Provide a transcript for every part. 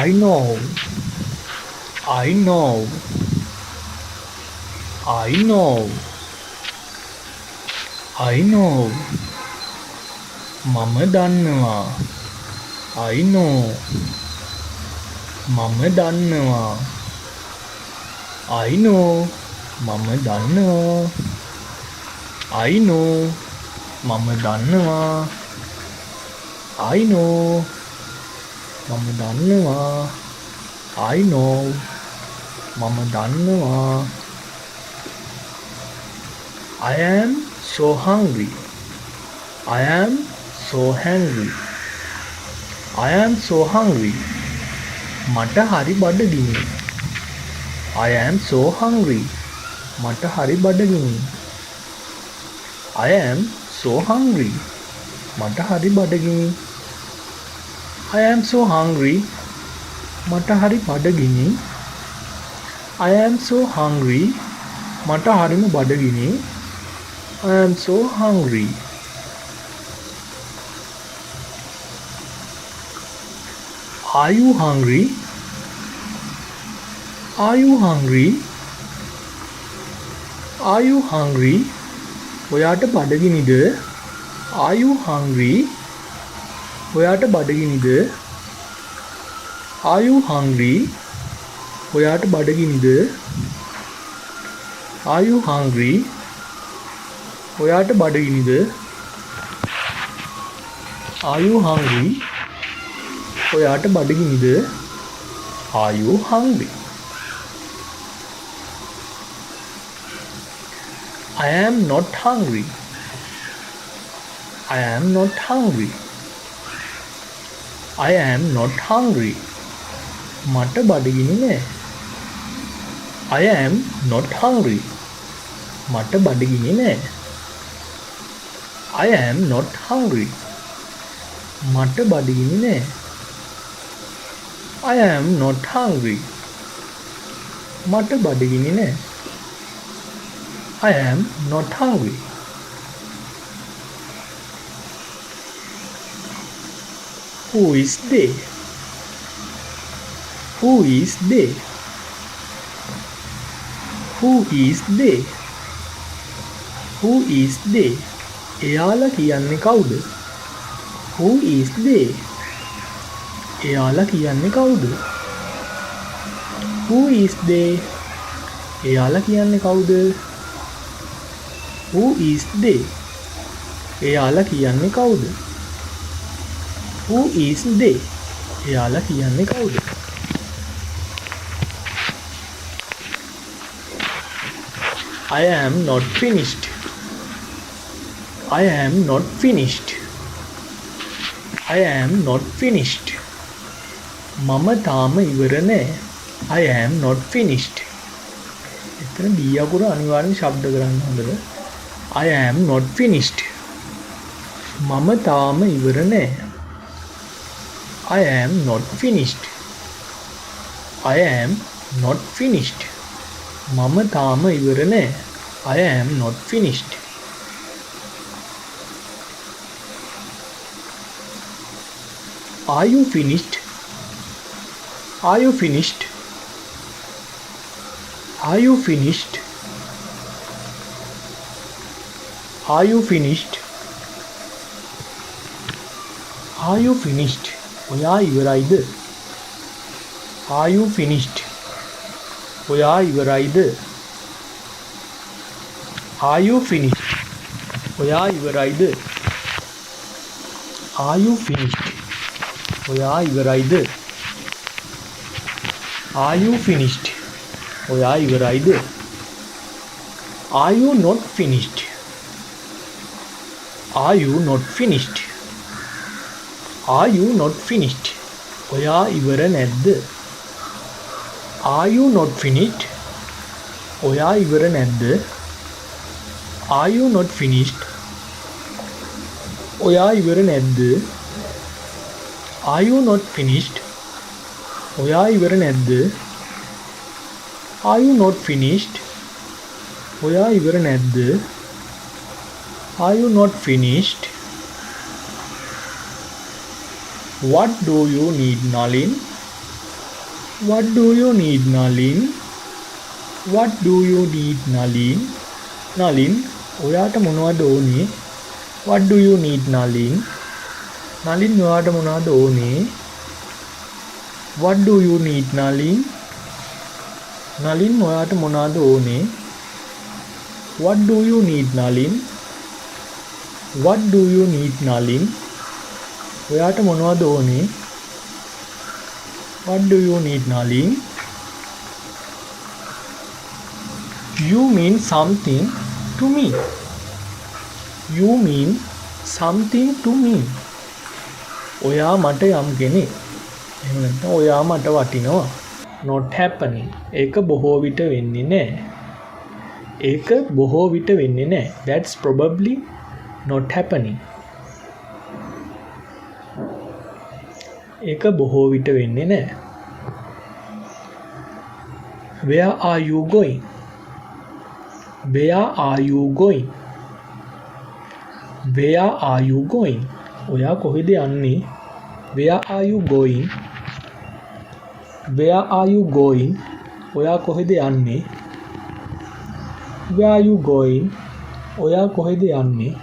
I know. I know. I know. I know. මම දන්නවා. I know. මම දන්නවා. I know. මම දන්නවා. I know. මම දන්නවා. I know. මම දන්නවා. I know. මම දන්නවා. I am so hungry. I am so hungry. I am so hungry. මට හරි බඩගිනි. I am so hungry. මට හරි බඩගිනි. I am so hungry. මට හරි බඩගිනි. I am so hungry. මට හරි බඩගිනි. I am so hungry. මට හරිම බඩගිනි. I am so hungry. Are you hungry? Are you hungry? Are you hungry? ඔයාට බඩගිනිද? Are you hungry? ඔයාට බඩගිනිද? Are you hungry? ඔයාට බඩගිනිද? Are you hungry? ඔයාට බඩගිනිද? Are you hungry? ඔයාට බඩගිනිද? Are you hungry? I am not hungry. I am not hungry. I am not hungry. මට බඩගිනි නෑ. I am not hungry. මට බඩගිනි නෑ. I am not hungry. මට බඩගිනි නෑ. I am not hungry. මට බඩගිනි නෑ. I am not hungry. Who is they? Who is they? Who is they? Who is they? එයාලා කියන්නේ කවුද? Who is they? එයාලා කියන්නේ කවුද? Who is they? එයාලා කියන්නේ කවුද? Who is they? එයාලා කියන්නේ කවුද? Who is they? එයාලා කියන්නේ කවුද? I am not finished. I am not finished. I am not finished. මම තාම ඉවර නෑ. I am not finished. එතන B අකුර අනිවාර්යෙන් ශබ්ද කරන්න හොඳද? I am not finished. මම තාම ඉවර නෑ. I am not finished. I am not finished. මම තාම ඉවර නෑ. I am not finished. Are you finished? Are you finished? Are you finished? Are you finished? Are you finished? ඔයා ඉවරයිද? Are you finished? ඔයා ඉවරයිද? Are you finished? ඔයා ඉවරයිද? Are you finished? ඔයා ඉවරයිද? Are you finished? ඔයා ඉවරයිද? Are you not finished? Are you not finished? Are you not finished? ඔයා ඉවර නැද්ද? Are you not finished? ඔයා ඉවර නැද්ද? Are you not finished? ඔයා ඉවර නැද්ද? Are you not finished? ඔයා ඉවර නැද්ද? Are you not finished? ඔයා ඉවර නැද්ද? Are you not finished? What do you need, Nalin? What do you need, Nalin? What do you need, Nalin? Nalin, ඔයාට මොනවද ඕනේ? What do you need, Nalin? Nalin, ඔයාට මොනවද ඕනේ? What do you need, Nalin? Nalin, ඔයාට මොනවද ඕනේ? What do you need, Nalin? What do you need, Nalin? ඔයාට මොනවද ඕනේ? What do you need, Nalin? You mean something to me. You mean something to me. ඔයා මට යම් කෙනෙක්. එහෙම නැත්නම් ඔයා මට වටිනවා. Not happening. ඒක බොහෝ විට වෙන්නේ නැහැ. ඒක බොහෝ විට වෙන්නේ නැහැ. That's probably not happening. ඒක බොහෝ විට වෙන්නේ නැහැ. Where are you going? Where are you going? Where are you going? ඔයා කොහෙද යන්නේ? Where are you going? Where are you going? ඔයා කොහෙද යන්නේ? Where are you going? ඔයා කොහෙද යන්නේ?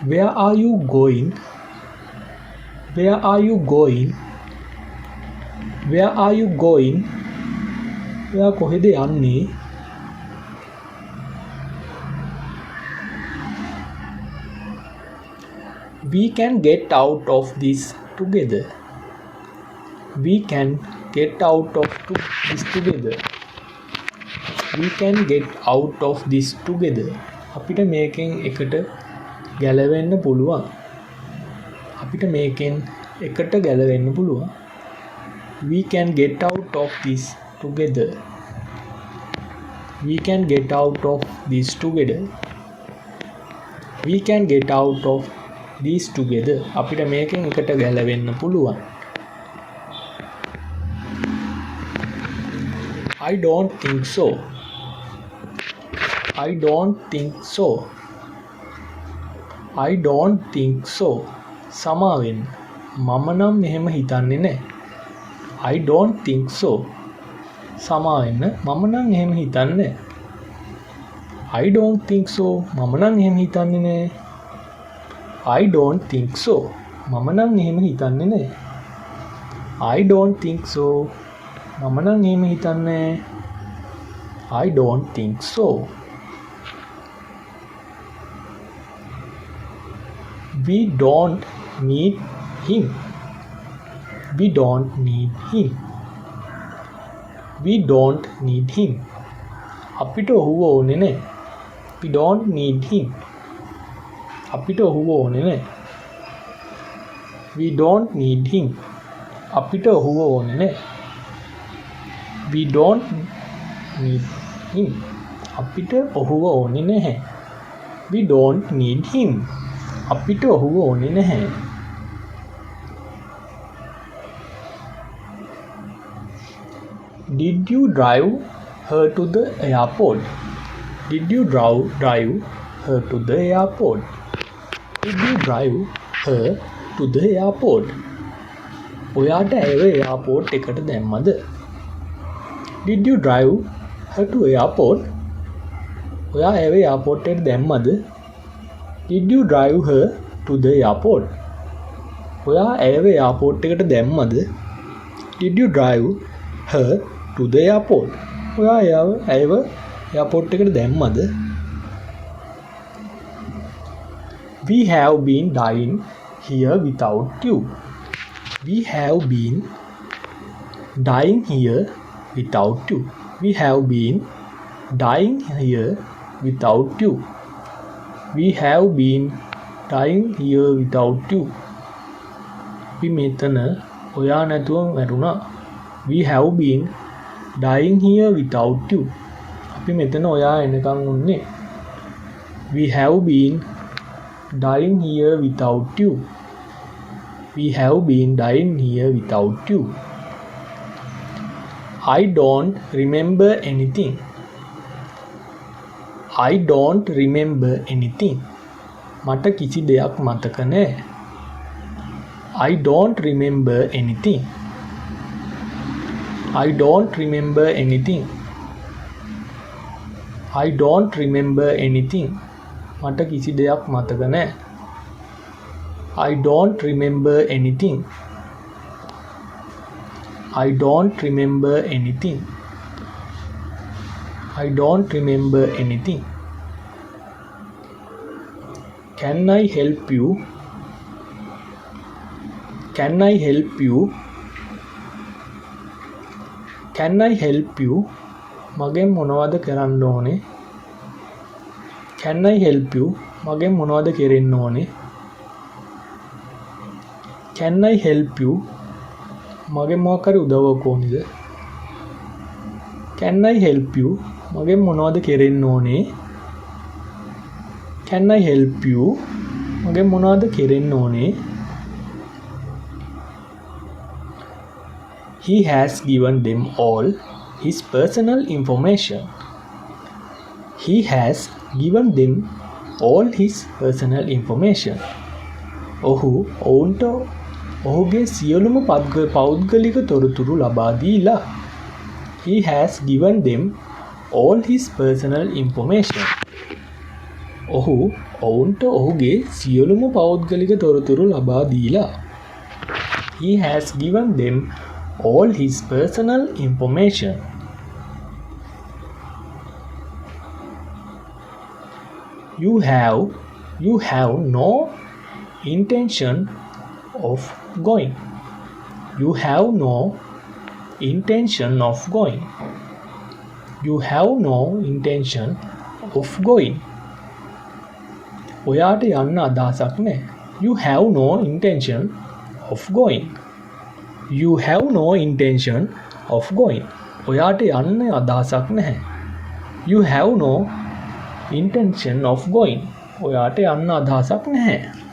Where are you going? Where are you going? Where are you going? ඔයා කොහෙද යන්නේ? We can get out of this together. We can get out of this together. We can get out of this together. අපිට මේකෙන් එකට ගැලවෙන්න පුළුවන්. අපිට මේකෙන් එකට ගැලවෙන්න පුළුවන්. We can get out of this together. We can get out of this together. We can get out of these together. අපිට මේකෙන් එකට ගැලවෙන්න පුළුවන්. I don't think so. I don't think so. I don't think so. සමා වෙන්න. මම නම් මෙහෙම හිතන්නේ නැහැ. I don't think so. සමා වෙන්න. මම නම් එහෙම හිතන්නේ නැහැ. I don't think so. මම නම් එහෙම හිතන්නේ නැහැ. I don't think so. මම නම් එහෙම හිතන්නේ නැහැ. I don't think so. මම නම් එහෙම හිතන්නේ නැහැ. I don't think so. We don't need him. We don't need him. We don't need him. අපිට ඔහුව ඕනේ නැහැ. We don't need him. අපිට ඔහුව ඕනේ නැහැ. We don't need him. අපිට ඔහුව ඕනේ නැහැ. We don't need him. අපිට ඔහුව ඕනේ නැහැ. We don't need him. අපිට ඔහුව ඕනේ නැහැ. Did you drive her to the airport? Did you drive her to the airport? Did you drive her to the airport? ඔයාට ඇව එයාපෝට් එකට දැම්මද? Did you drive her to airport? ඔයා ඇව airport එකට දැම්මද? Did you drive her to the airport? ඔයා ඇව airport එකට දැම්මද? Did you drive her to the airport? ඔයා ඇව airport එකට දැම්මද? We have been dying here without you. We have been dying here without you. We have been dying here without you. We have been dying here without you. අපි මෙතන ඔයා නැතුව මැරුණා. We have been dying here without you. අපි මෙතන ඔයා එනකන් උන්නේ. We have been dying here without you. We have been dying here without you. I don't remember anything. I don't remember anything. මට කිසි දෙයක් මතක නැහැ. I don't remember anything. I don't remember anything. I don't remember anything. මට කිසි දෙයක් මතක නැහැ. I don't remember anything. I don't remember anything. I don't remember anything. Can I help you? Can I help you? Can I help you? මගෙන් මොනවද කරන්න ඕනේ? Can I help you? මගෙන් මොනවද කරන්න ඕනේ? Can I help you? මගෙන් මොකක් හරි උදව්වක් ඕනේද? Can I help you? මගෙන් මොනවද කරන්න ඕනේ? Can I help you? මගෙන් මොනවද කරන්න ඕනේ? He has given them all his personal information. He has given them all his personal information. ඔහු ඔවුන්ට ඔහුගේ සියලුම පෞද්ගලික තොරතුරු ලබා දීලා. He has given them all his personal information. ඔහු ඔවුන්ට ඔහුගේ සියලුම පෞද්ගලික තොරතුරු ලබා දීලා. He has given them all his personal information. You have no intention of going. You have no intention of going. You have no intention of going. ඔයාට යන්න අදහසක් නැහැ. You have no intention of going. You have no intention of going. ඔයාට යන්න අදහසක් නැහැ. You have no intention of going. ඔයාට යන්න අදහසක් නැහැ.